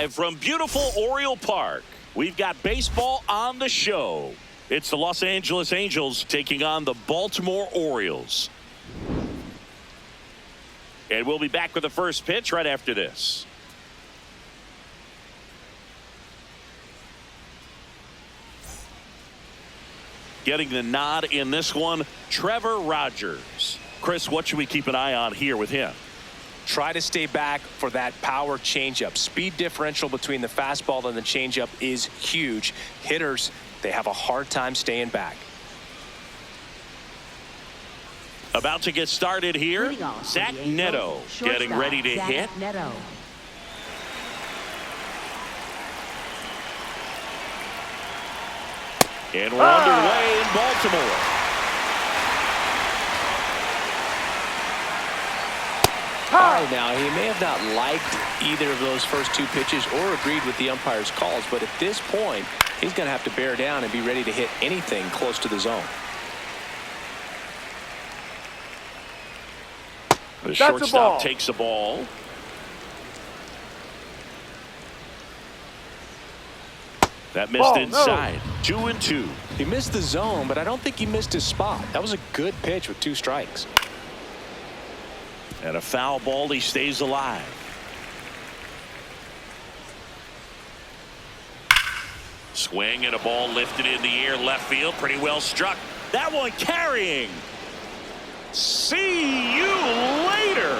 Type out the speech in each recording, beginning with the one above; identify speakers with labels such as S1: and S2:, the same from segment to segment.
S1: Live from beautiful Oriole Park, we've got baseball on the show. It's the Los Angeles Angels taking on the Baltimore Orioles. And we'll be back with the first pitch right after this. Getting the nod in this one, Trevor Rogers. Chris, what should we keep an eye on here with him?
S2: Try to stay back for that power changeup. Speed differential between the fastball and the changeup is huge. Hitters, they have a hard time staying back.
S1: About to get started here, Zach Neto getting ready to hit.
S3: Neto.
S1: And we're underway in Baltimore.
S2: All right, now he may have not liked either of those first two pitches or agreed with the umpire's calls, but at this point he's going to have to bear down and be ready to hit anything close to the zone.
S1: The shortstop takes the ball. That missed inside. 2-2.
S2: He missed the zone, but I don't think he missed his spot. That was a good pitch with 2 strikes.
S1: And a foul ball, he stays alive. Swing and a ball lifted in the air, left field, pretty well struck. That one carrying. See you later.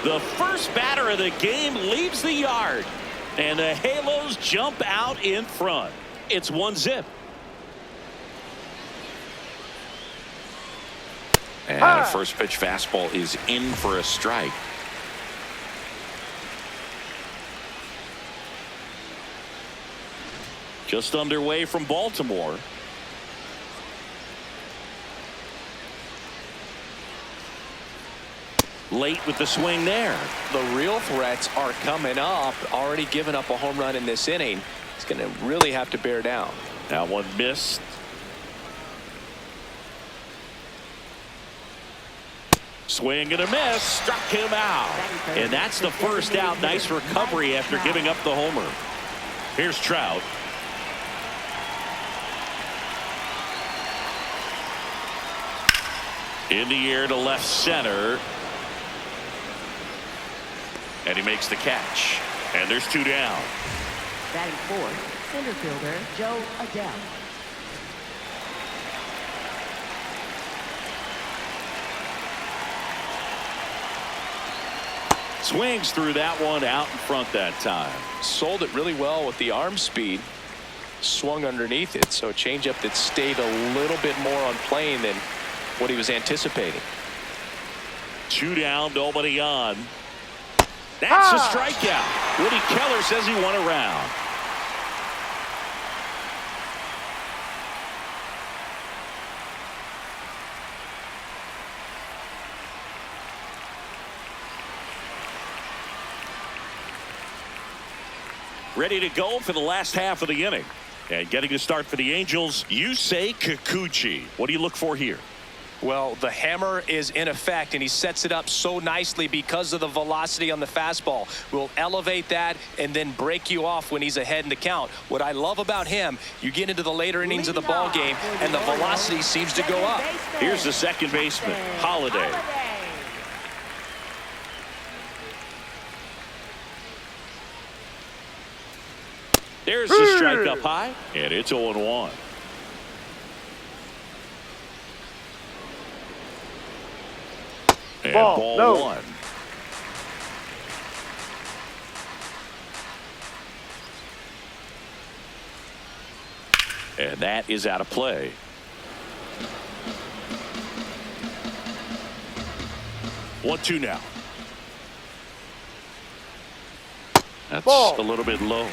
S1: The first batter of the game leaves the yard, and the Halos jump out in front. It's 1-0.
S4: And a first pitch fastball is in for a strike.
S1: Just underway from Baltimore. Late with the swing there.
S2: The real threats are coming up. Already given up a home run in this inning. He's going to really have to bear down.
S1: That one missed. Swing and a miss, struck him out. And that's the first out. Nice recovery after giving up the homer. Here's Trout. In the air to left center. And he makes the catch. And there's 2 down.
S3: Batting fourth, center fielder Joe Adele.
S1: Swings through that one out in front that time.
S2: Sold it really well with the arm speed. Swung underneath it, so a changeup that stayed a little bit more on plane than what he was anticipating.
S1: 2 down, nobody on. That's a strikeout. Woody Keller says he won a round. Ready to go for the last half of the inning. And getting to start for the Angels, Yusei Kikuchi. What do you look for here?
S2: Well, the hammer is in effect, and he sets it up so nicely because of the velocity on the fastball. Will elevate that and then break you off when he's ahead in the count. What I love about him, you get into the later innings of the ball game, and the velocity seems to go up.
S1: Here's the second baseman, Holiday. There's the strike up high, and it's 0-1. And ball 1. And that is out of play. One, 2 now. That's a little bit low.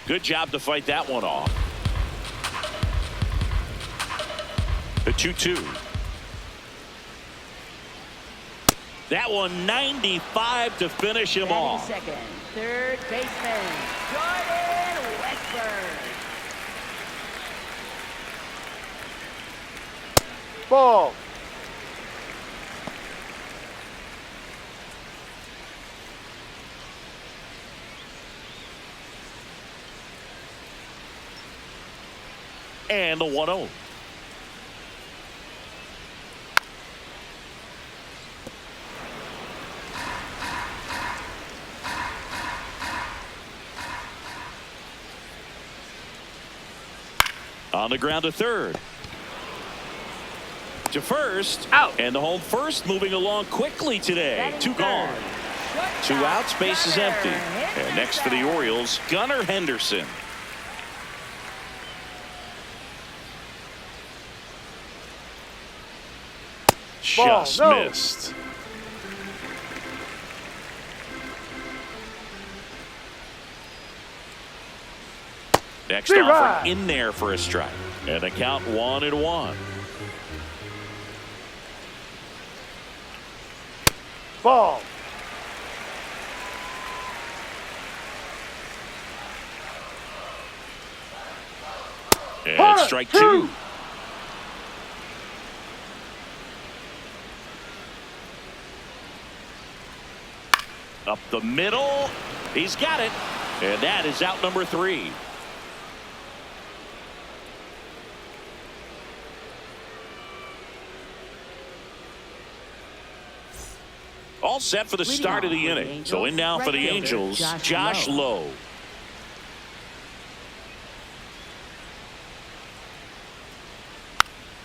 S1: Good job to fight that one off. The 2-2. That one 95 to finish him off.
S3: Second, third baseman, Jordan Westburg.
S5: Ball.
S1: And the 1-0. On the ground to third. To first.
S5: Out.
S1: And the home first moving along quickly today. Two gone. Two outs, base is empty. And next for the Orioles, Gunnar Henderson. Just missed. Next offer in there for a strike. And a count 1-1.
S5: Ball.
S1: And strike two. Up the middle. He's got it. And that is out number 3. All set for the start of the inning. So in now for the Angels, Josh Lowe.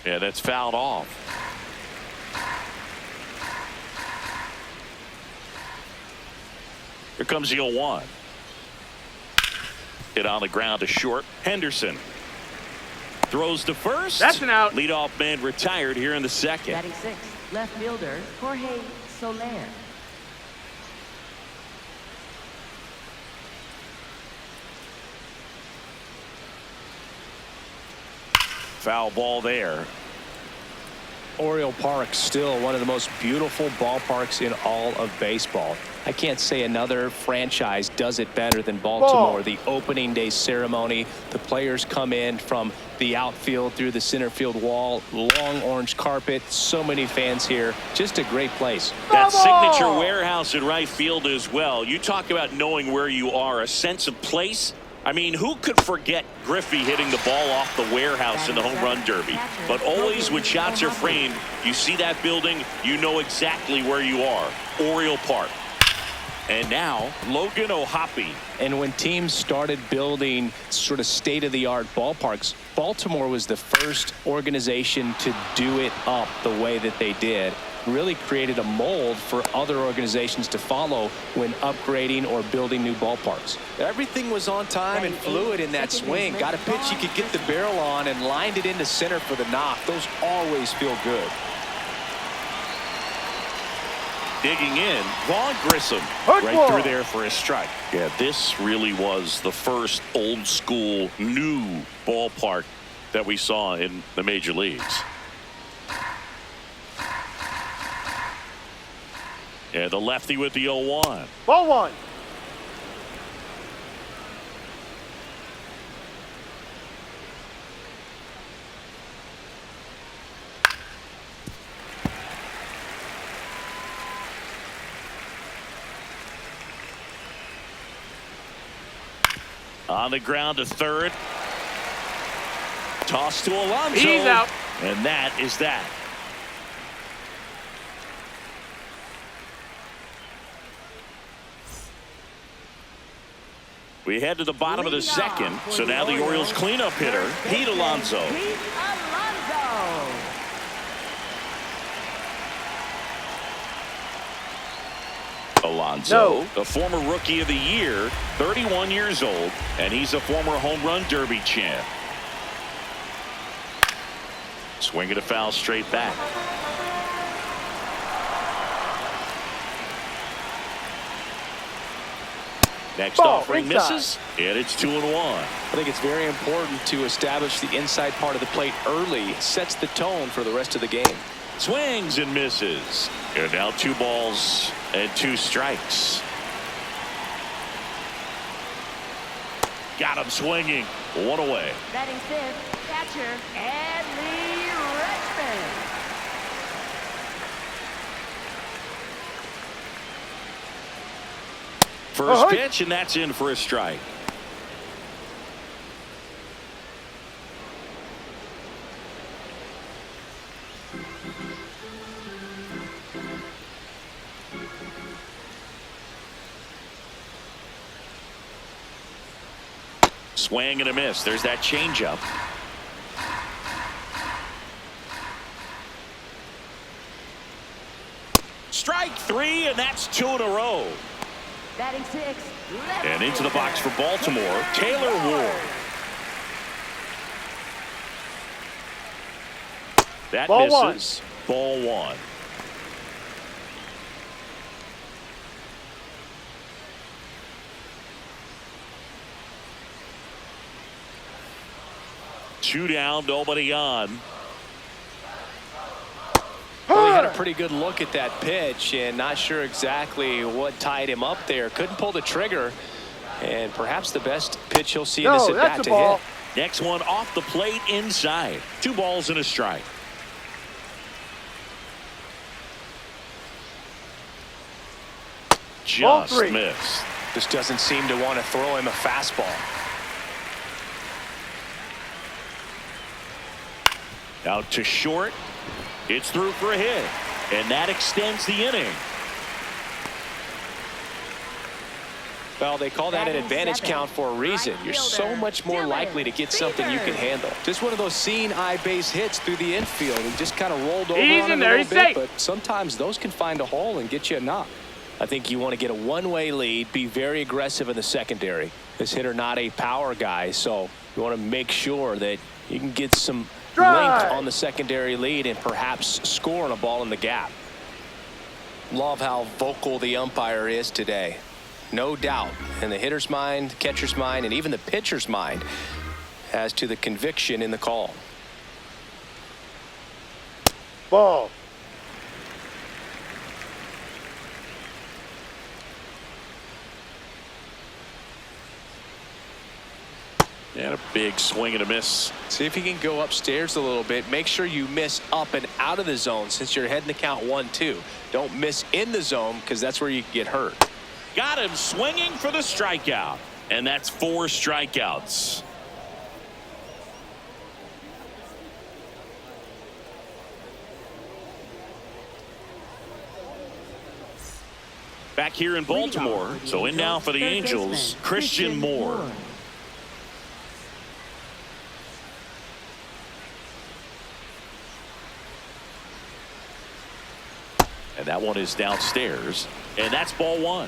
S1: Yeah, that's fouled off. Here comes the 0-1. Hit on the ground to short. Henderson throws to first.
S5: That's an out.
S1: Leadoff man retired here in the second.
S3: Batting sixth, left fielder Jorge Soler.
S1: Foul ball there.
S2: Oriole Park still one of the most beautiful ballparks in all of baseball. I can't say another franchise does it better than Baltimore. The opening day ceremony, the players come in from the outfield through the center field wall, long orange carpet, so many fans here. Just a great place.
S1: That signature warehouse in right field as well. You talk about knowing where you are, a sense of place. I mean, who could forget Griffey hitting the ball off the warehouse in the home run derby? But always when shots are framed, you see that building, you know exactly where you are. Oriole Park. And now, Logan O'Hoppe.
S2: And when teams started building sort of state-of-the-art ballparks, Baltimore was the first organization to do it up the way that they did. Really created a mold for other organizations to follow when upgrading or building new ballparks. Everything was on time and fluid in that swing. Got a pitch you could get the barrel on and lined it into center for the knock. Those always feel good.
S1: Digging in, Vaughn Grissom right through there for a strike. Yeah, this really was the first old school new ballpark that we saw in the major leagues. Yeah, the lefty with the 0-1.
S5: Ball one.
S1: On the ground to third. Toss to Alonso.
S5: He's out.
S1: And that is that. We head to the bottom of the second. So now the Orioles cleanup hitter, Pete Alonso.
S3: Pete Alonso.
S1: Alonso, the former rookie of the year, 31 years old, and he's a former home run derby champ. Swinging a foul straight back. Next offering misses, and it's 2-1.
S2: I think it's very important to establish the inside part of the plate early. Sets the tone for the rest of the game.
S1: Swings and misses. And now 2 balls and 2 strikes. Got him swinging. 1 away.
S3: Batting fifth, catcher Adley Rutschman.
S1: First pitch, and that's in for a strike. Swing and a miss. There's that changeup. Strike three, and that's 2 in a row.
S3: Batting six.
S1: And into the box for Baltimore, Taylor Ward. That
S5: Ball
S1: misses. Ball one. Two down, nobody on.
S2: Well, he had a pretty good look at that pitch and not sure exactly what tied him up there. Couldn't pull the trigger, and perhaps the best pitch he'll see in this at bat to hit.
S1: Next one off the plate inside. 2 balls and a strike. Just missed.
S2: Just doesn't seem to want to throw him a fastball.
S1: Out to short. It's through for a hit, and that extends the inning.
S2: Well, they call that an advantage count for a reason. You're so much more likely to get something you can handle. Just one of those seeing eye base hits through the infield and just kind of rolled over on it a little bit, but sometimes those can find a hole and get you a knock. I think you want to get a one-way lead, be very aggressive in the secondary. This hitter not a power guy, so you want to make sure that you can get some length on the secondary lead and perhaps score on a ball in the gap. Love how vocal the umpire is today. No doubt in the hitter's mind, catcher's mind, and even the pitcher's mind as to the conviction in the call.
S5: Ball.
S1: And a big swing and a miss.
S2: See if you can go upstairs a little bit. Make sure you miss up and out of the zone since you're heading to count 1-2. Don't miss in the zone because that's where you get hurt.
S1: Got him swinging for the strikeout. And that's 4 strikeouts. Back here in Baltimore. So in now for the Angels, Christian Moore. And that one is downstairs. And that's ball one.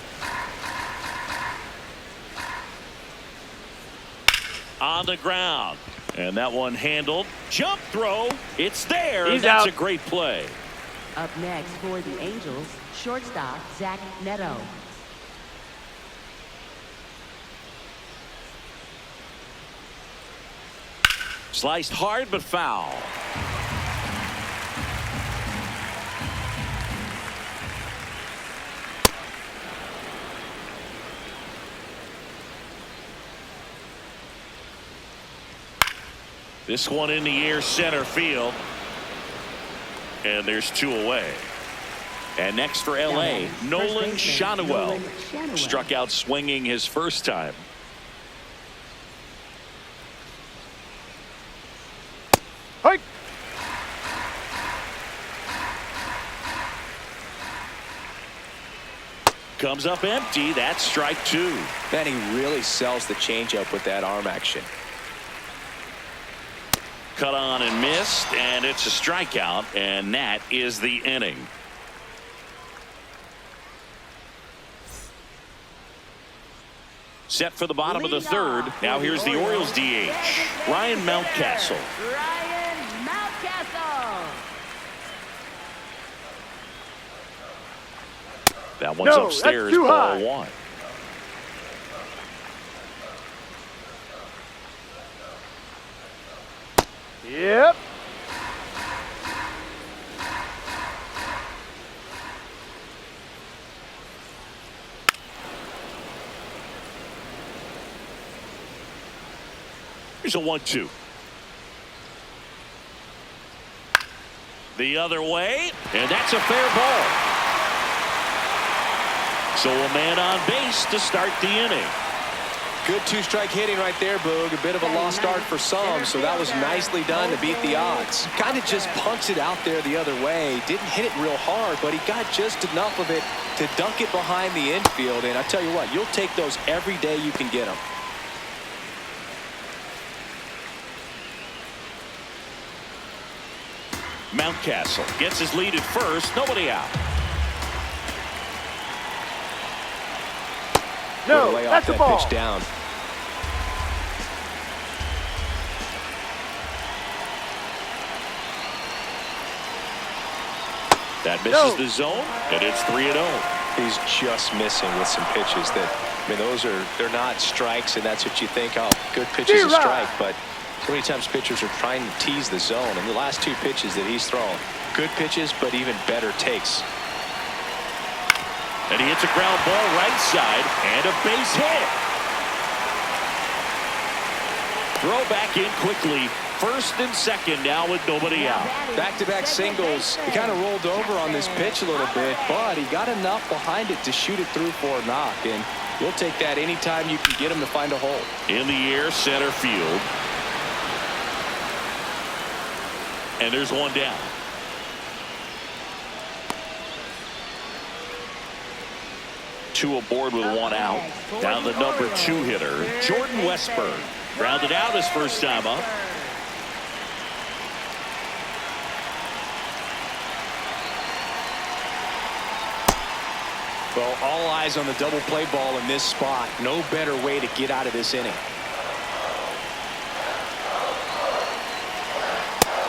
S1: On the ground. And that one handled. Jump throw. It's there.
S5: He's
S1: That's
S5: out.
S1: a great play.
S3: Up next for the Angels, shortstop Zach Neto.
S1: Sliced hard but foul. This one in the air, center field. And there's 2 away. And next for L.A., Nolan Schanuel. Struck out swinging his first time.
S5: Hey.
S1: Comes up empty. That's strike 2.
S2: Man, he really sells the changeup with that arm action.
S1: Cut on and missed, and it's a strikeout, and that is the inning. Set for the bottom of the third. Now here's the Orioles DH, Ryan Mountcastle.
S3: Ryan Mountcastle.
S1: That one's upstairs, ball one.
S5: Yep.
S1: Here's a 1-2. The other way, and that's a fair ball. So a man on base to start the inning.
S2: Good 2-strike hitting right there, Boog. A bit of a lost start for some, so that was nicely done to beat the odds. Kind of just punched it out there the other way. Didn't hit it real hard, but he got just enough of it to dunk it behind the infield. And I tell you what, you'll take those every day you can get them.
S1: Mountcastle gets his lead at first. Nobody out.
S5: No,
S2: lay
S5: that's
S2: off
S5: a
S2: that
S5: ball.
S2: pitch down.
S1: That misses the zone, and it's 3-0.
S2: He's just missing with some pitches that, I mean, they're not strikes, and that's what you think. Oh, good pitch is a strike, but so many times pitchers are trying to tease the zone. And the last two pitches that he's thrown, good pitches, but even better takes.
S1: And he hits a ground ball right side and a base hit. Throw back in quickly. First and second now with nobody out.
S2: Back-to-back singles. He kind of rolled over on this pitch a little bit, but he got enough behind it to shoot it through for a knock. And you'll take that anytime you can get him to find a hole.
S1: In the air, center field. And there's one down. Two aboard with one out. Now the number 2 hitter, Jordan Westburg. Grounded out his first time up.
S2: Well, all eyes on the double play ball in this spot. No better way to get out of this inning.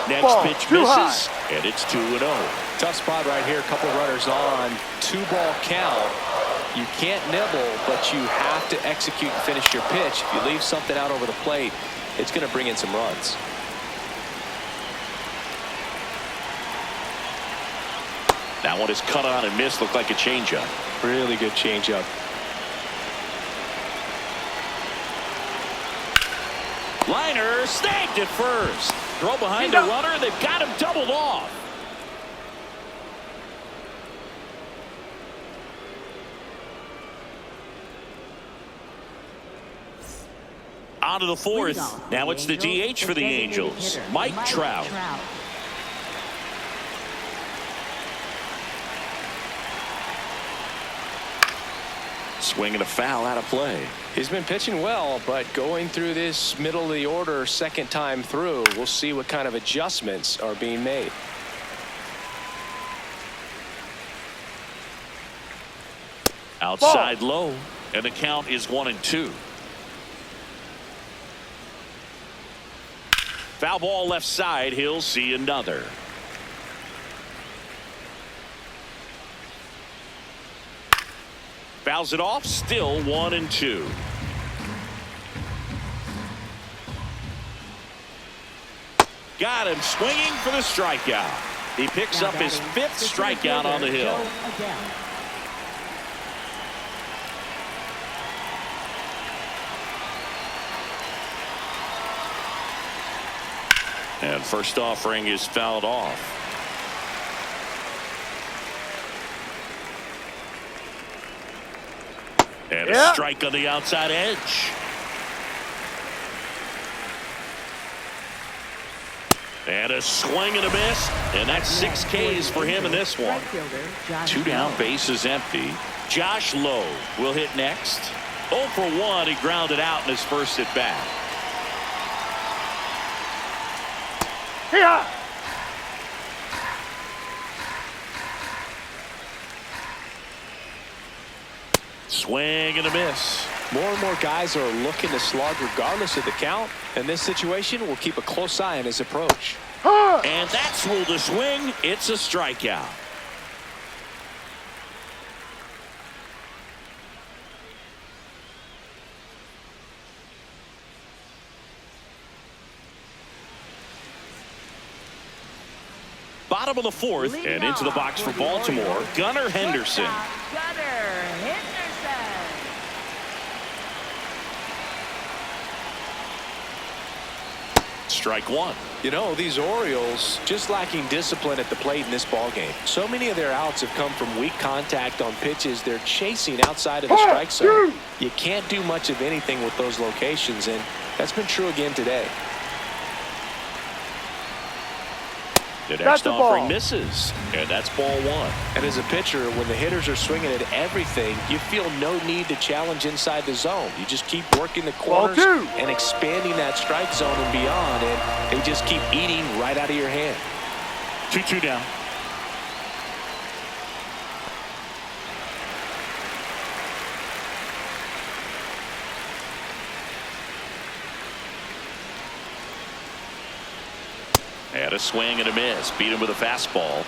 S1: Next pitch misses, and it's 2-0.
S2: Tough spot right here. A couple runners on. 2-ball count. You can't nibble, but you have to execute and finish your pitch. If you leave something out over the plate, it's going to bring in some runs.
S1: That one is cut on and missed. Looked like a changeup.
S2: Really good changeup.
S1: Liner snagged at first. Throw behind the runner. They've got him doubled off. On to the fourth. Now it's the DH for the Angels, Mike Trout. Swing and a foul out of play.
S2: He's been pitching well, but going through this middle of the order second time through, we'll see what kind of adjustments are being made.
S1: Outside low, and the count is 1-2. Foul ball left side. He'll see another. Fouls it off. Still 1-2. Got him swinging for the strikeout. He picks up his 5th strikeout on the hill. And first offering is fouled off. And a strike on the outside edge. And a swing and a miss. And that's 6 Ks for him in this one. 2 down, base is empty. Josh Lowe will hit next. 0 for 1. He grounded out in his first at bat.
S5: Yeah.
S1: Swing and a miss.
S2: More and more guys are looking to slug regardless of the count. In this situation, we'll keep a close eye on his approach.
S1: And that's ruled a swing. It's a strikeout. Bottom of the 4th, and into the box for Baltimore, Gunnar Henderson.
S3: Gunnar Henderson.
S1: Strike 1.
S2: You know, these Orioles just lacking discipline at the plate in this ballgame. So many of their outs have come from weak contact on pitches they're chasing outside of the strike zone. You can't do much of anything with those locations, and that's been true again today.
S1: The next offering misses, and that's ball 1.
S2: And as a pitcher, when the hitters are swinging at everything, you feel no need to challenge inside the zone. You just keep working the corners and expanding that strike zone and beyond, and they just keep eating right out of your hand.
S1: 2-2 now. And a swing and a miss. Beat him with a fastball.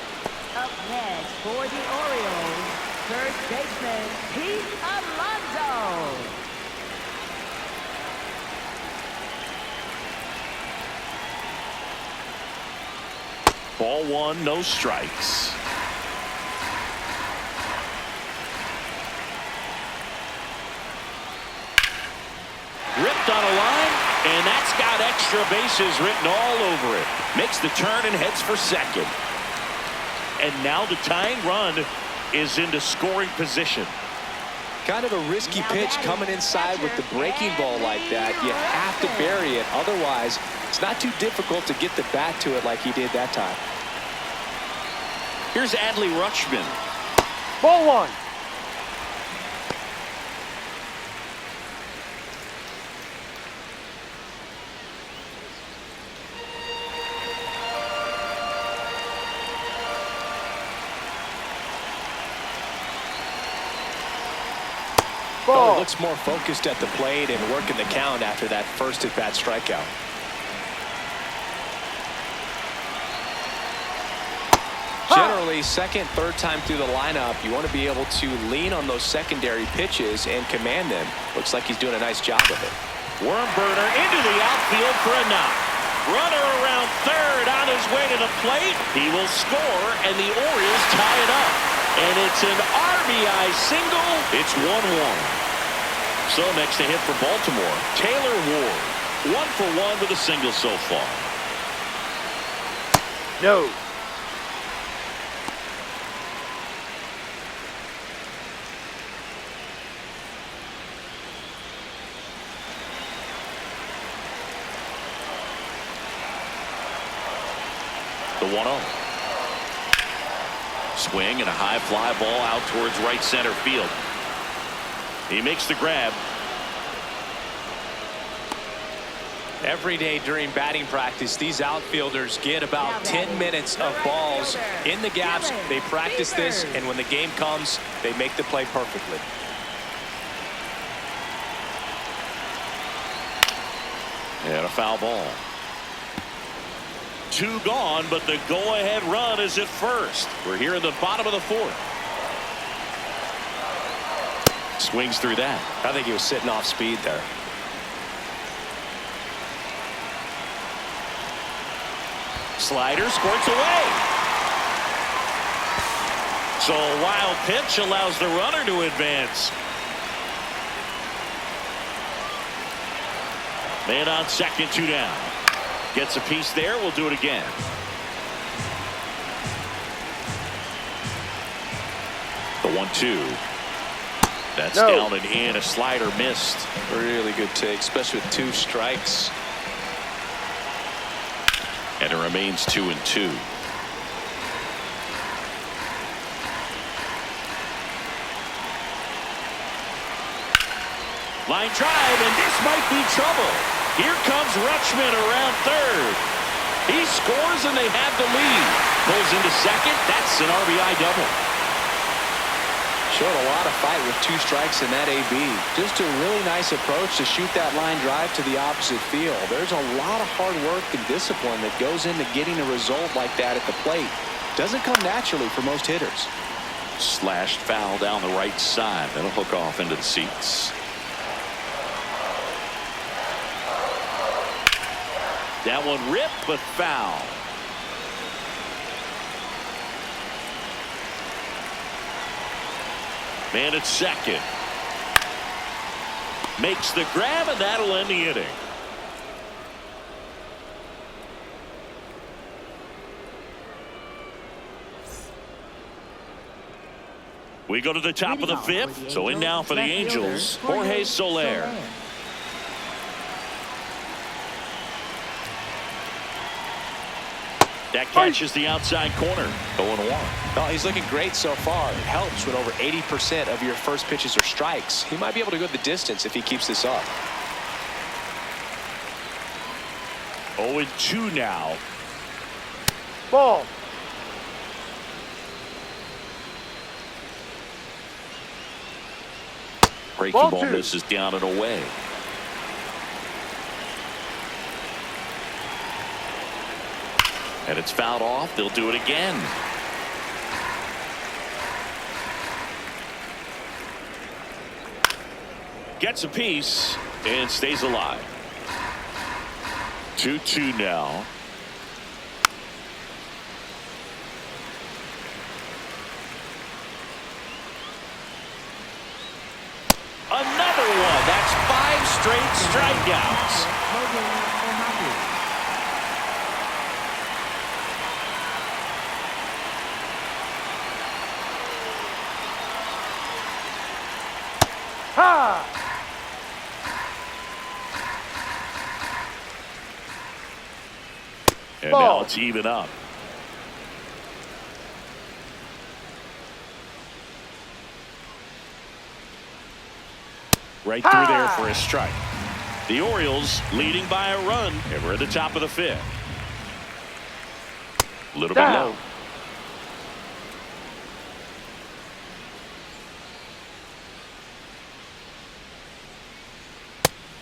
S3: Up next for the Orioles, first baseman Pete Alonso.
S1: Ball one, no strikes. Ripped on a line, and that's got extra bases written all over it. Makes the turn and heads for second. And now the tying run is into scoring position.
S2: Kind of a risky pitch coming inside with the breaking ball like that. You have to bury it. Otherwise, it's not too difficult to get the bat to it like he did that time.
S1: Here's Adley Rutschman.
S5: Ball one.
S2: Oh, looks more focused at the plate and working the count after that first at-bat strikeout. Generally, second, third time through the lineup, you want to be able to lean on those secondary pitches and command them. Looks like he's doing a nice job of it.
S1: Worm burner into the outfield for a knock. Runner around third on his way to the plate. He will score, and the Orioles tie it up. And it's an RBI single. It's 1-1. So next to hit for Baltimore, Taylor Ward. 1 for 1 with a single so far.
S5: No.
S1: The 1-0. Swing and a high fly ball out towards right center field. He makes the grab.
S2: Every day during batting practice, these outfielders get about 10 minutes of balls in the gaps. They practice this, and when the game comes, they make the play perfectly.
S1: And a foul ball. 2 gone, but the go-ahead run is at first. We're here in the bottom of the 4th. Swings through that.
S2: I think he was sitting off speed there.
S1: Slider squirts away. So a wild pitch allows the runner to advance. Man on second, 2 down. Gets a piece there. We'll do it again. The 1-2. That's down and in. A slider missed.
S2: Really good take, especially with 2 strikes.
S1: And it remains 2-2. Line drive, and this might be trouble. Here comes Rutschman around third. He scores, and they have the lead. Pulls into second. That's an RBI double.
S2: Showed a lot of fight with 2 strikes in that AB. Just a really nice approach to shoot that line drive to the opposite field. There's a lot of hard work and discipline that goes into getting a result like that at the plate. Doesn't come naturally for most hitters.
S1: Slashed foul down the right side. That'll hook off into the seats. That one ripped, but foul. Man at second. Makes the grab, and that'll end the inning. We go to the top of the 5th. So in now for the Angels, Jorge Soler. That catches the outside corner. 0-1.
S2: Well, he's looking great so far. It helps when over 80% of your first pitches are strikes. He might be able to go the distance if he keeps this up.
S1: 0-2 now.
S5: Ball.
S4: Breaking
S5: Ball
S4: ball
S5: two.
S4: misses down and away. And it's fouled off. They'll do it again.
S1: Gets a piece and stays alive. 2-2 now. Another one. That's 5 straight strikeouts.
S5: Ha!
S1: And
S5: Ball.
S1: now it's even up. Right through there for a strike. The Orioles leading by a run, and we're at the top of the 5th. A little bit
S5: Down.
S1: low.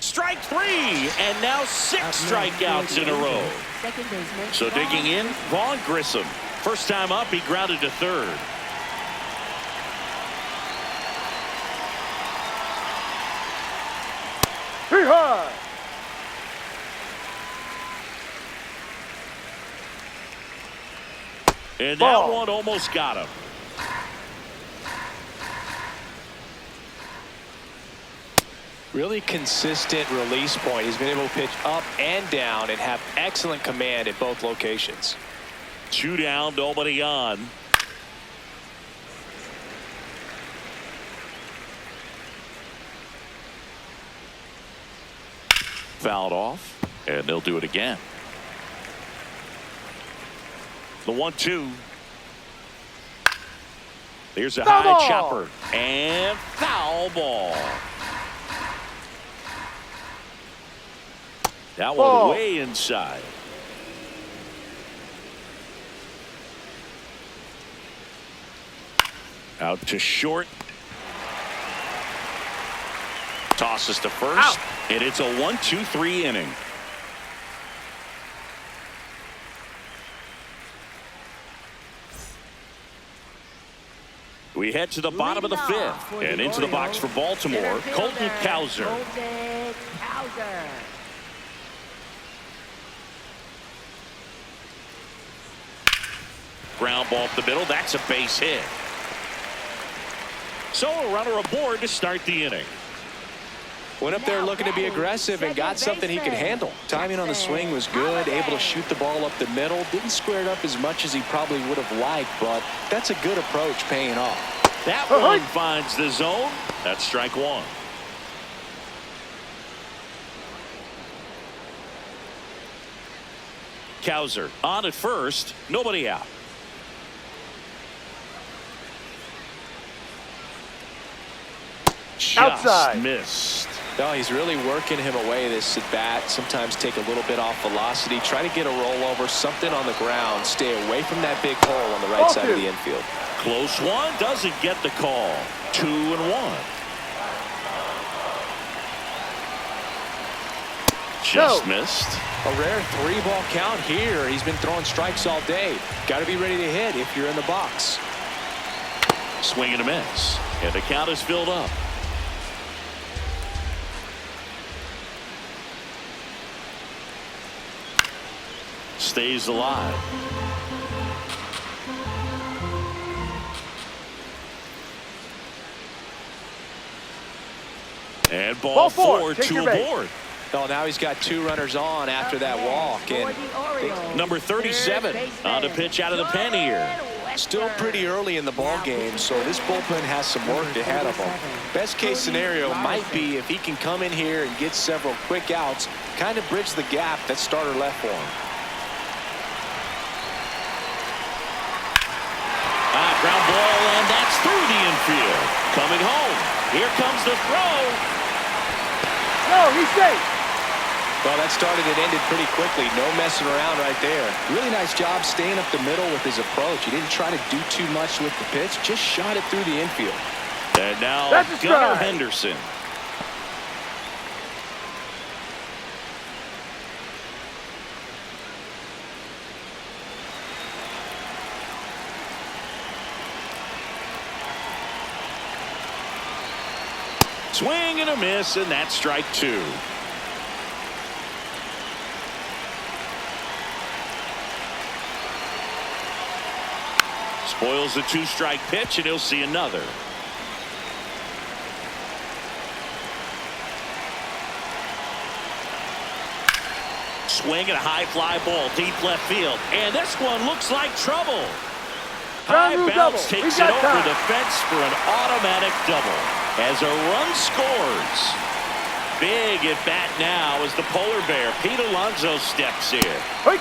S1: Strike 3, and now 6 strikeouts in a row.
S3: Second baseman.
S1: So digging in, Vaughn Grissom. First time up, he grounded to third.
S5: Hee-haw!
S1: And that
S5: Ball.
S1: one almost got him.
S2: Really consistent release point. He's been able to pitch up and down and have excellent command at both locations.
S1: 2 down, nobody on. Fouled off, and they'll do it again. The 1-2. There's a
S5: Foul
S1: high
S5: ball.
S1: chopper and foul ball. That one
S5: Ball.
S1: way inside. Out to short. Tosses to first.
S5: Out.
S1: And it's a 1-2-3 inning. We head to the bottom of the 5th and into the box for Baltimore. Colton Cowser. Ground ball up the middle. That's a base hit. So a runner aboard to start the inning.
S2: Went up there looking to be aggressive and got something he could handle. Timing on the swing was good, able to shoot the ball up the middle. Didn't square it up as much as he probably would have liked, but that's a good approach paying off.
S1: That one finds the zone. That's strike 1. Cowser on at first. Nobody out. Just
S5: Outside.
S1: missed.
S2: No, he's really working him away this at bat. Sometimes take a little bit off velocity. Try to get a rollover, something on the ground. Stay away from that big hole on the right side of the infield.
S1: Close one. Doesn't get the call. 2-1. Just missed.
S2: A rare 3-ball count here. He's been throwing strikes all day. Got to be ready to hit if you're in the box.
S1: Swing and a miss. And the count is filled up. Stays alive. And ball 4,
S5: Take
S1: 2
S5: your base.
S1: aboard.
S2: Oh, now he's got 2 runners on after that walk. And
S1: Number 37 on the pitch out of the pen here.
S2: still pretty early in the ball game, so this bullpen has some work ahead of him. Best case scenario might be if he can come in here and get several quick outs, kind of bridge the gap that starter left for him.
S1: Ground ball, and that's through the infield. Coming home. Here comes the throw.
S5: No, he's safe.
S2: Well, that started and ended pretty quickly. No messing around right there. Really nice job staying up the middle with his approach. He didn't try to do too much with the pitch, just shot it through the infield.
S1: And now
S5: That's a
S1: Gunnar
S5: strike.
S1: Henderson. Swing and a miss, and that's strike two. Spoils the two-strike pitch, and he'll see another. Swing and a high fly ball, deep left field. And this one looks like trouble. High
S5: Ground rule
S1: bounce
S5: double.
S1: takes
S5: We
S1: it
S5: got
S1: over
S5: time.
S1: the fence for an automatic double. As a run scores. Big at bat now as the polar bear, Pete Alonso, steps in.
S5: Hey.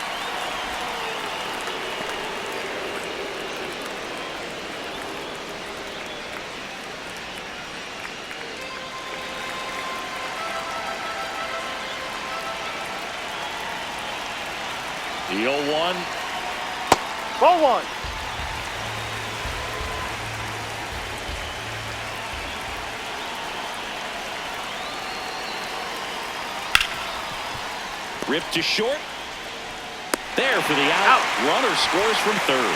S1: The 0-1.
S5: Ball one.
S1: Ripped to short. There for the out. Runner scores from third.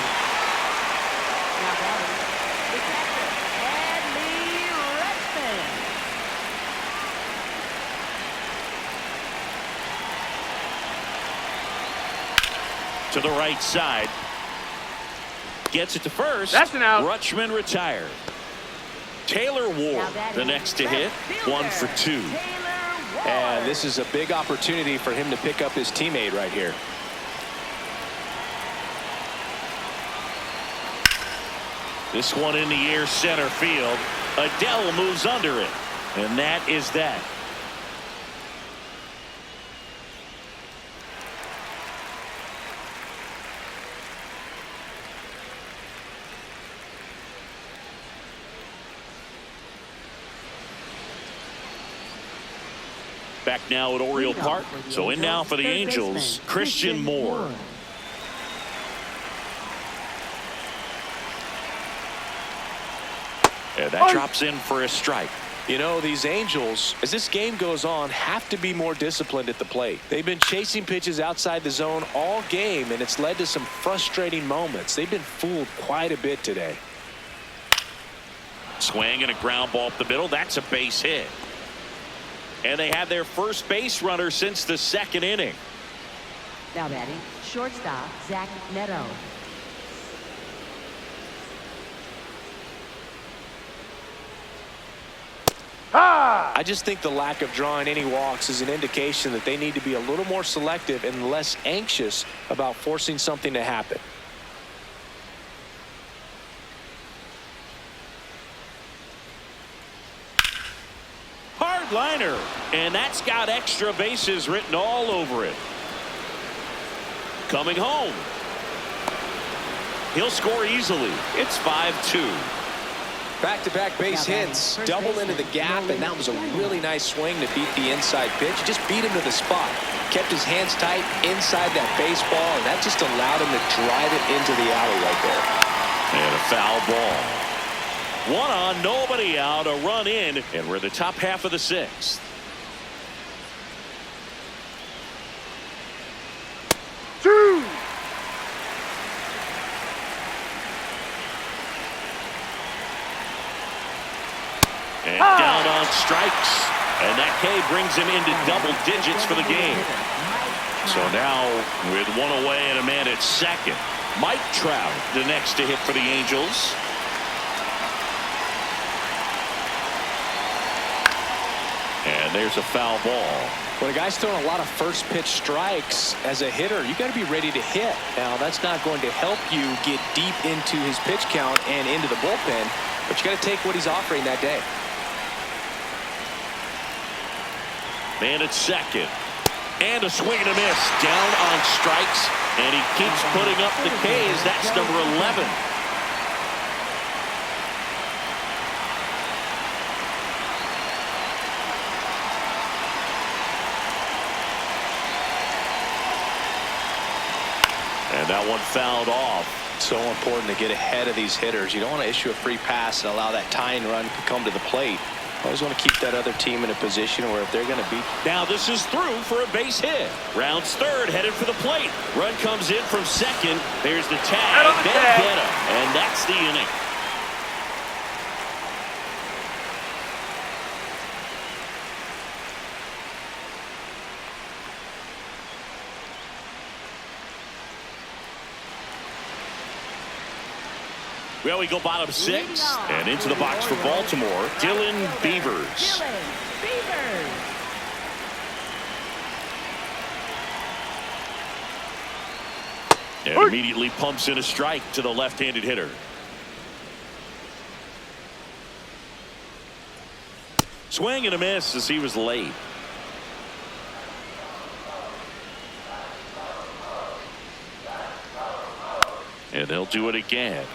S3: Now batting, the catcher, Adley Rutschman.
S1: To the right side. Gets it to first.
S5: That's an out.
S1: Rutschman retired. Taylor Ward,
S3: Now batting,
S1: the next to hit.
S3: left
S1: 1 for
S3: fielder,
S1: 2.
S3: Taylor Ward.
S2: And this is a big opportunity for him to pick up his teammate right here.
S1: This one in the air, center field. Adele moves under it. And that is that. Back now at Oriole
S3: Leadoff
S1: Park.
S3: for the
S1: So in now for the
S3: third
S1: Angels,
S3: baseman,
S1: Christian Moore. And that drops in for a strike.
S2: You know, these Angels, as this game goes on, have to be more disciplined at the plate. They've been chasing pitches outside the zone all game, and it's led to some frustrating moments. They've been fooled quite a bit today.
S1: Swing and a ground ball up the middle. That's a base hit. And they have their first base runner since the second inning.
S3: Now batting, shortstop, Zach Neto.
S5: Ha!
S2: I just think the lack of drawing any walks is an indication that they need to be a little more selective and less anxious about forcing something to happen.
S1: Hard liner. And that's got extra bases written all over it. Coming home. He'll score easily. It's 5-2.
S2: Back-to-back base
S3: Now batting,
S2: hits,
S3: first
S2: double
S3: baseman,
S2: into the gap, and that was a really nice swing to beat the inside pitch. He just beat him to the spot. Kept his hands tight inside that baseball, and that just allowed him to drive it into the alley right there.
S1: And a foul ball. One on, nobody out, a run in, and we're the top half of the sixth.
S5: Two.
S1: And down on strikes. And that K brings him into double digits for the game. So now with one away and a man at second, Mike Trout the next to hit for the Angels. And there's a foul ball.
S2: When a guy's throwing a lot of first pitch strikes as a hitter, you got to be ready to hit. Now, that's not going to help you get deep into his pitch count and into the bullpen, but you got to take what he's offering that day.
S1: Man at second. And a swing and a miss. Down on strikes. And he keeps putting up the Ks. That's number 11. And now That one fouled off.
S2: So important to get ahead of these hitters. You don't want to issue a free pass and allow that tying run to come to the plate. Always want to keep that other team in a position where if they're going to beat.
S1: Now this is through for a base hit. Rounds third, headed for the plate. Run comes in from second. There's the tag. They get him, and that's the inning. Well, we go bottom six, and into the box for Baltimore, Dylan Beavers. And immediately pumps in a strike to the left-handed hitter. Swing and a miss as he was late. And they'll do it again.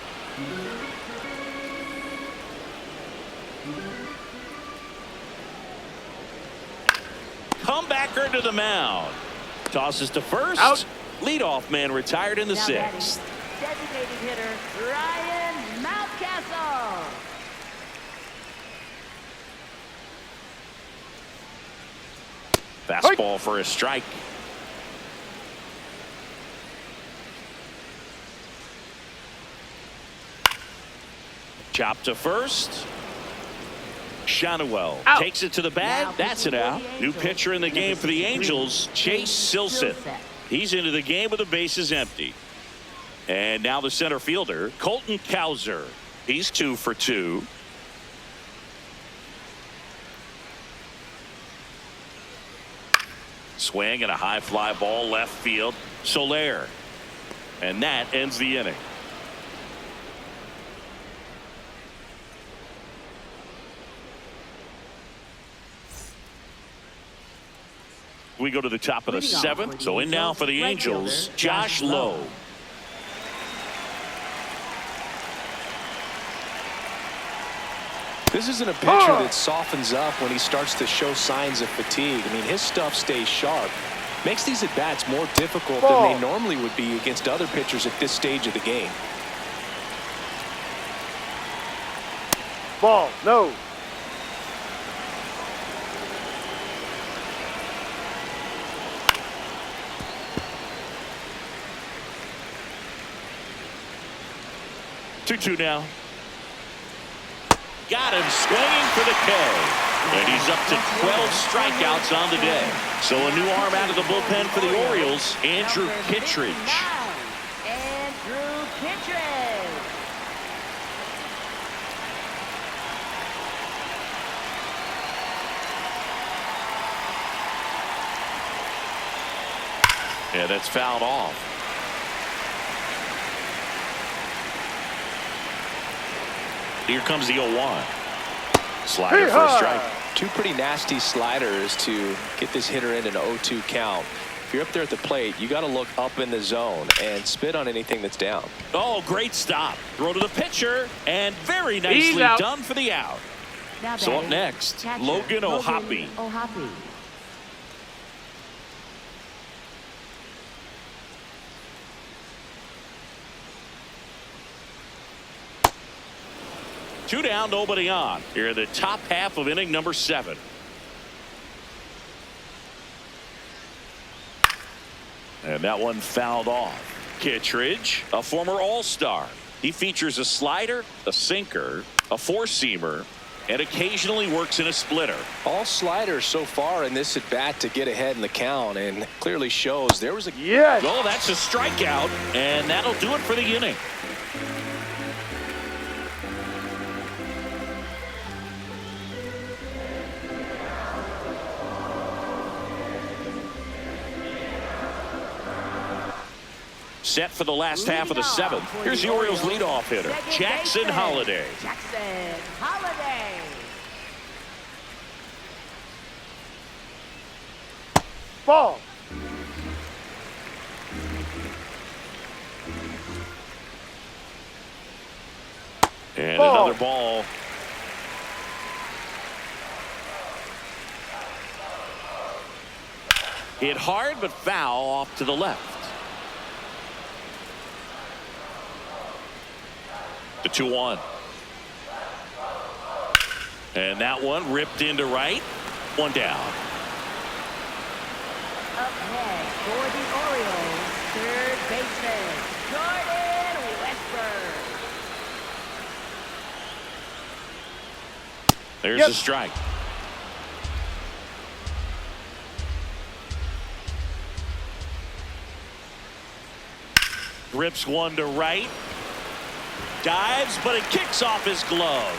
S1: Comebacker to the mound. Tosses to first.
S5: Out.
S1: Leadoff man retired in the
S3: Now
S1: sixth.
S3: designated hitter Ryan Mountcastle.
S1: Fastball for a strike. Chop to first. Shonewell
S5: Out.
S1: takes it to the bag. That's it out. New pitcher in the game for the Angels, Chase Silseth. He's into the game with the bases empty. And now the center fielder, Colton Cowser. He's 2 for 2. Swing and a high fly ball left field. Soler. And that ends the inning. We go to the top of the seventh. So in now for the Angels, Josh Lowe.
S2: This isn't a pitcher that softens up when he starts to show signs of fatigue. I mean, his stuff stays sharp. Makes these at-bats more difficult than they normally would be against other pitchers at this stage of the game.
S5: Ball. No.
S1: Two now. Got him swinging for the K. And he's up to 12 strikeouts on the day. So a new arm out of the bullpen for the Orioles, Andrew Kittredge.
S3: Andrew Kittredge.
S1: Yeah, that's fouled off. Here comes the 0-1. Slider for a strike.
S2: Two pretty nasty sliders to get this hitter in an 0-2 count. If you're up there at the plate, you got to look up in the zone and spit on anything that's down.
S1: Oh, great stop. Throw to the pitcher, and very nicely done for the out.
S3: Now
S1: So up
S3: batting,
S1: next,
S3: catcher,
S1: Logan O'Hoppe.
S3: O'Hoppe.
S1: Two down, nobody on. Here in the top half of inning number 7. And that one fouled off. Kittredge, a former All-Star. He features a slider, a sinker, a four-seamer, and occasionally works in a splitter.
S2: All sliders so far in this at bat to get ahead in the count, and clearly shows there was a.
S5: Yes.
S1: Oh, that's a strikeout, and that'll do it for the inning. Set for the last half of the 7th. Here's the Orioles leadoff hitter, Jackson Holliday.
S3: Jackson Holliday.
S5: Ball.
S1: And
S5: Ball.
S1: another ball. Hit hard but foul off to the left. The 2-1. And that one ripped into right. One down.
S3: Up next for the Orioles, third baseman, Jordan Westburg.
S1: There's a strike. Rips one to right. Dives, but it kicks off his glove.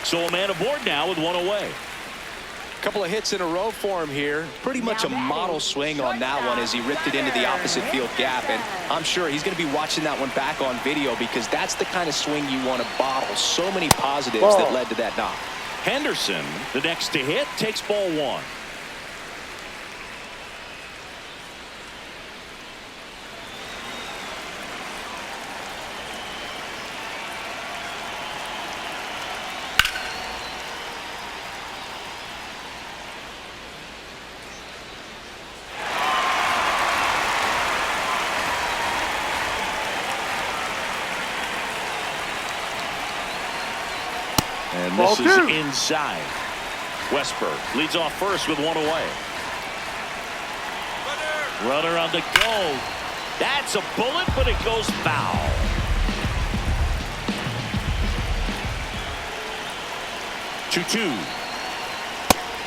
S1: So a man aboard now with one away.
S2: A couple of hits in a row for him here. Pretty much a model swing on that one as he ripped it into the opposite field gap. And I'm sure he's going to be watching that one back on video because that's the kind of swing you want to bottle. So many positives that led to that knock.
S1: Henderson, the next to hit, takes ball one. And this is inside. Westburg leads off first with one away. Runner on the go. That's a bullet, but it goes foul. Two.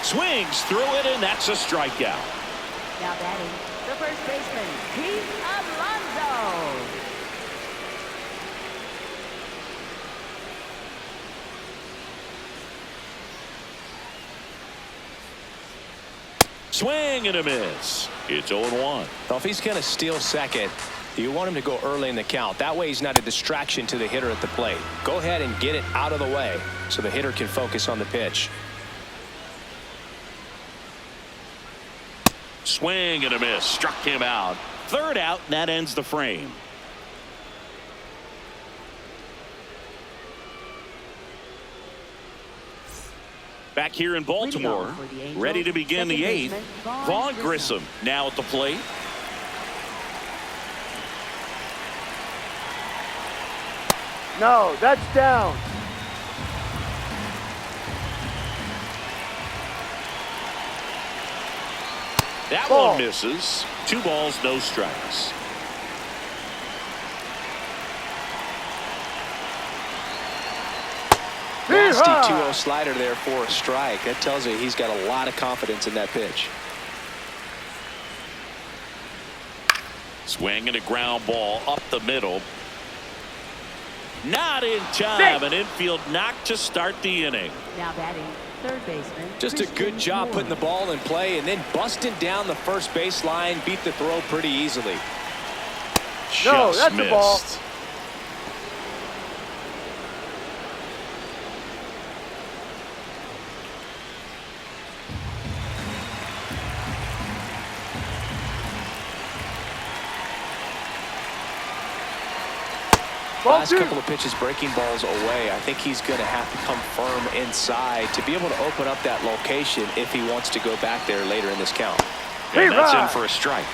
S1: Swings through it, and that's a strikeout.
S3: Now batting, the first baseman, Pete Alonso.
S1: Swing and a miss. It's 0-1.
S2: Well, if he's going to steal second, you want him to go early in the count. That way he's not a distraction to the hitter at the plate. Go ahead and get it out of the way so the hitter can focus on the pitch.
S1: Swing and a miss. Struck him out. Third out, and that ends the frame. Back here in Baltimore, ready to begin the eighth. Vaughn Grissom now at the plate.
S5: No, that's down.
S1: That one misses. 2 balls, no strikes.
S2: Nasty 2-0 slider there for a strike. That tells you he's got a lot of confidence in that pitch.
S1: Swing and a ground ball up the middle. Not in time. An infield knock to start the inning.
S3: Now batting, third baseman.
S2: Just a good job putting the ball in play and then busting down the first base line. Beat the throw pretty easily.
S5: No, that's the ball.
S2: Last couple of pitches breaking balls away. I think he's going to have to come firm inside to be able to open up that location if he wants to go back there later in this count.
S1: And that's in for a strike.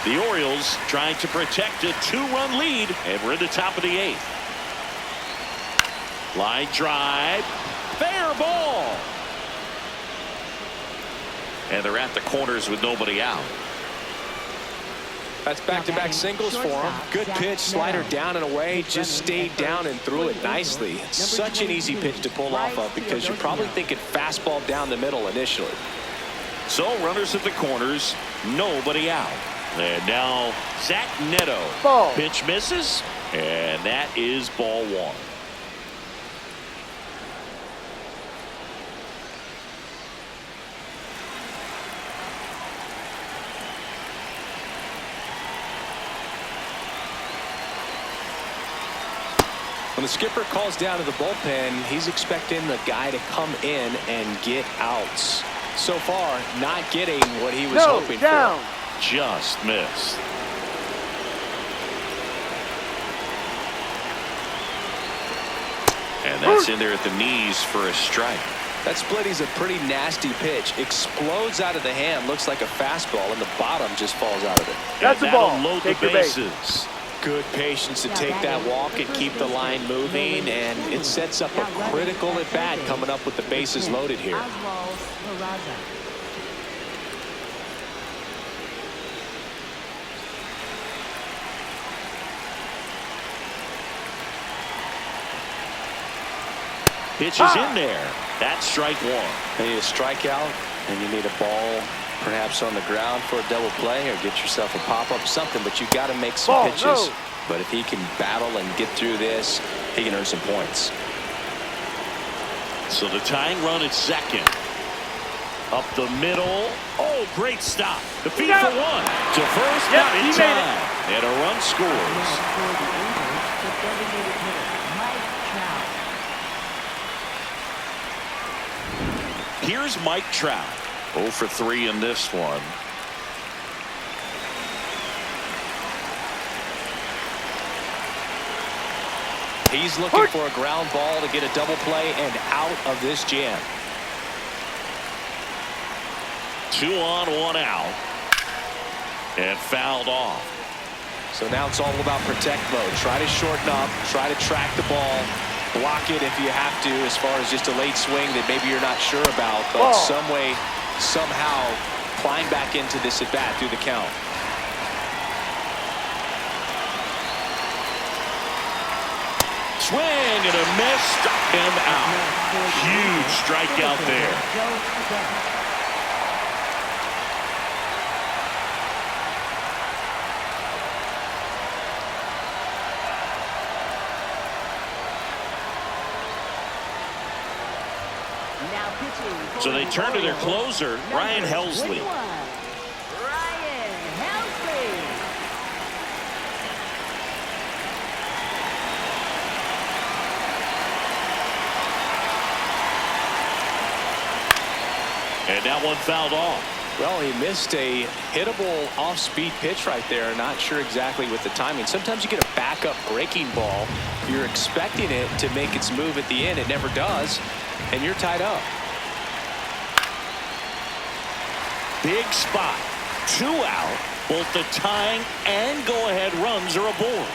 S1: The Orioles trying to protect a 2-run lead, and we're in the top of the 8th. Line drive. Fair ball. And they're at the corners with nobody out.
S2: That's back-to-back singles for him. Good pitch, slider down and away, just stayed down and threw it nicely. Such an easy pitch to pull off of because you're probably thinking fastball down the middle initially.
S1: So runners at the corners, nobody out. And now Zach Neto.
S5: Ball.
S1: Pitch misses, and that is ball 1.
S2: When the skipper calls down to the bullpen, he's expecting the guy to come in and get outs. So far, not getting what he was hoping for.
S1: Just missed. And that's in there at the knees for a strike.
S2: That split is a pretty nasty pitch. Explodes out of the hand, looks like a fastball, and the bottom just falls out of it.
S5: That's a ball.
S1: Load
S5: Take
S1: the
S5: the base.
S1: bases.
S2: Good patience to take that walk and keep the line moving, and it sets up a critical at bat coming up with the bases loaded here.
S1: Pitch is in there. That's strike one.
S2: You need a strikeout, and you need a ball perhaps on the ground for a double play, or get yourself a pop-up, something, but you got to make some pitches.
S5: No.
S2: But if he can battle and get through this, he can earn some points.
S1: So the tying run at second. Up the middle. Oh, great stop. The feed for one. To first,
S5: Yep,
S1: not in
S5: he made
S1: time. And a run scores. Here's Mike Trout.
S4: 0 for 3 in this one.
S2: He's looking for a ground ball to get a double play and out of this jam.
S1: 2 on, 1 out. And fouled off.
S2: So now it's all about protect mode. Try to shorten up, try to track the ball, block it if you have to, as far as just a late swing that maybe you're not sure about, but some way, somehow climb back into this at bat through the count.
S1: Swing and a miss, struck him out. Huge strikeout there. So they turn to their closer, Ryan Helsley. And that one fouled off.
S2: Well, he missed a hittable off-speed pitch right there. Not sure exactly with the timing. Sometimes you get a backup breaking ball. You're expecting it to make its move at the end. It never does, and you're tied up.
S1: Big spot. 2 out. Both the tying and go-ahead runs are aboard.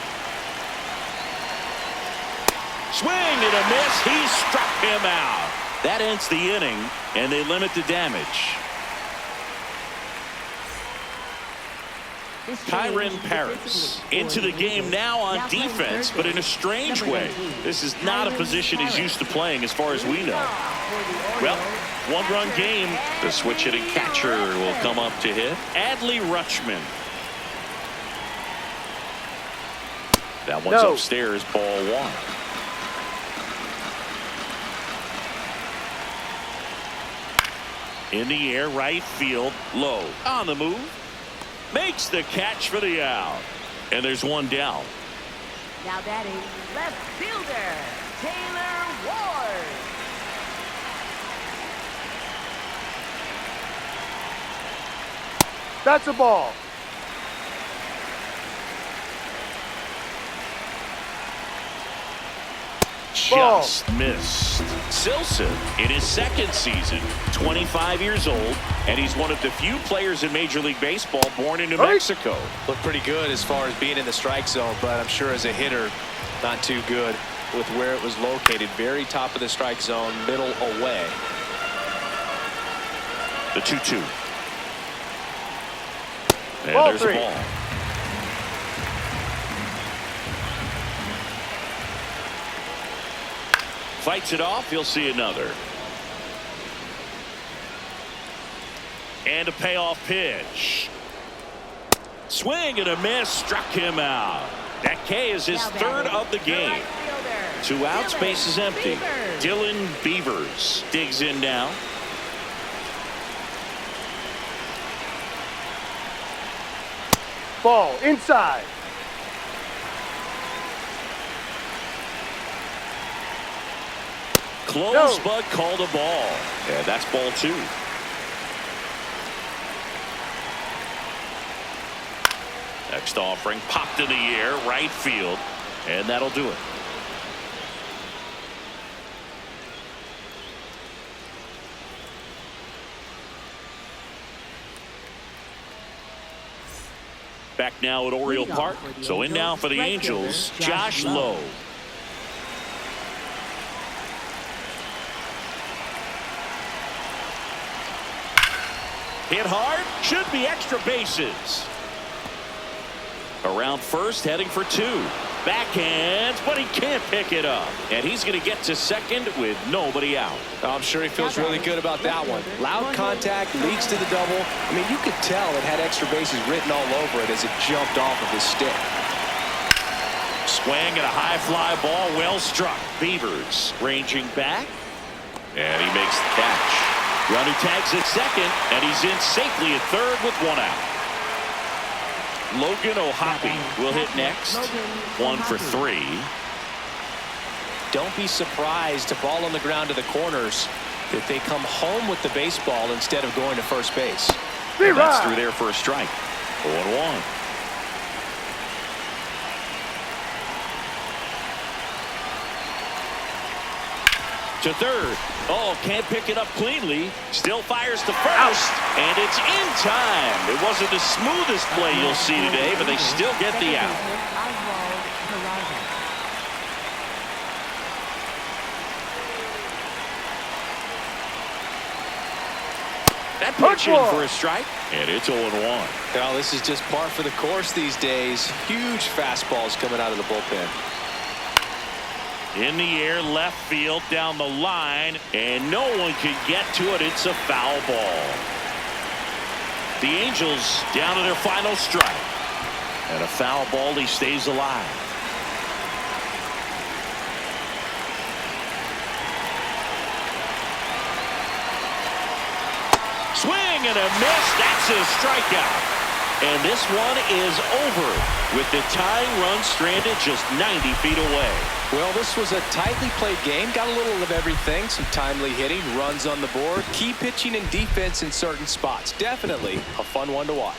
S1: Swing and a miss. He struck him out. That ends the inning, and they limit the damage. Kyron Paris into the game now on defense, but in a strange way. This is not a position he's used to playing as far as we know. Well, 1-run game. The switch hitting catcher will come up to hit. Adley Rutschman. That one's upstairs, ball 1. In the air, right field, low. On the move. Makes the catch for the out. And there's 1 down.
S3: Now batting left fielder, Taylor Ward.
S5: That's a ball.
S1: Just missed. Silson in his 2nd season, 25 years old, and he's one of the few players in Major League Baseball born in New Mexico.
S2: Looked pretty good as far as being in the strike zone, but I'm sure as a hitter, not too good with where it was located. Very top of the strike zone, middle away.
S1: The 2-2. And
S5: Ball
S1: there's
S5: 3.
S1: a ball. Fights it off. He'll see another. And a payoff pitch. Swing and a miss. Struck him out. That K is his 3rd of the game. 2 outs, base is empty. Dylan Beavers digs in now.
S5: Ball inside.
S1: Close, but called a ball. Yeah, that's ball 2. Next offering popped in the air, right field, and that'll do it. Back now. now at Oriole Park. So in now for the Angels, Josh Lowe. Hit hard, should be extra bases. Around first, heading for two. Backhands, but he can't pick it up. And he's going to get to second with nobody out.
S2: I'm sure he feels really good about that one. Loud contact leads to the double. I mean, you could tell it had extra bases written all over it as it jumped off of his stick.
S1: Swing and a high fly ball, well struck. Beavers ranging back. And he makes the catch. Runner tags at second, and he's in safely at third with one out. Logan O'Hoppe will hit next. 1 for 3.
S2: Don't be surprised to ball on the ground to the corners if they come home with the baseball instead of going to first base.
S1: And that's through there for a strike. 0-1. To third. Oh, can't pick it up cleanly. Still fires to first. And it's in time. It wasn't the smoothest play you'll see today, but they still get the out. That pitch in for a strike. And it's 0-1.
S2: Well, this is just par for the course these days. Huge fastballs coming out of the bullpen.
S1: In the air, left field, down the line, and no one can get to it. It's a foul ball. The Angels down to their final strike. And a foul ball, he stays alive. Swing and a miss. That's a strikeout. And this one is over with the tying run stranded just 90 feet away.
S2: Well, this was a tightly played game. Got a little of everything. Some timely hitting, runs on the board, key pitching and defense in certain spots. Definitely a fun one to watch.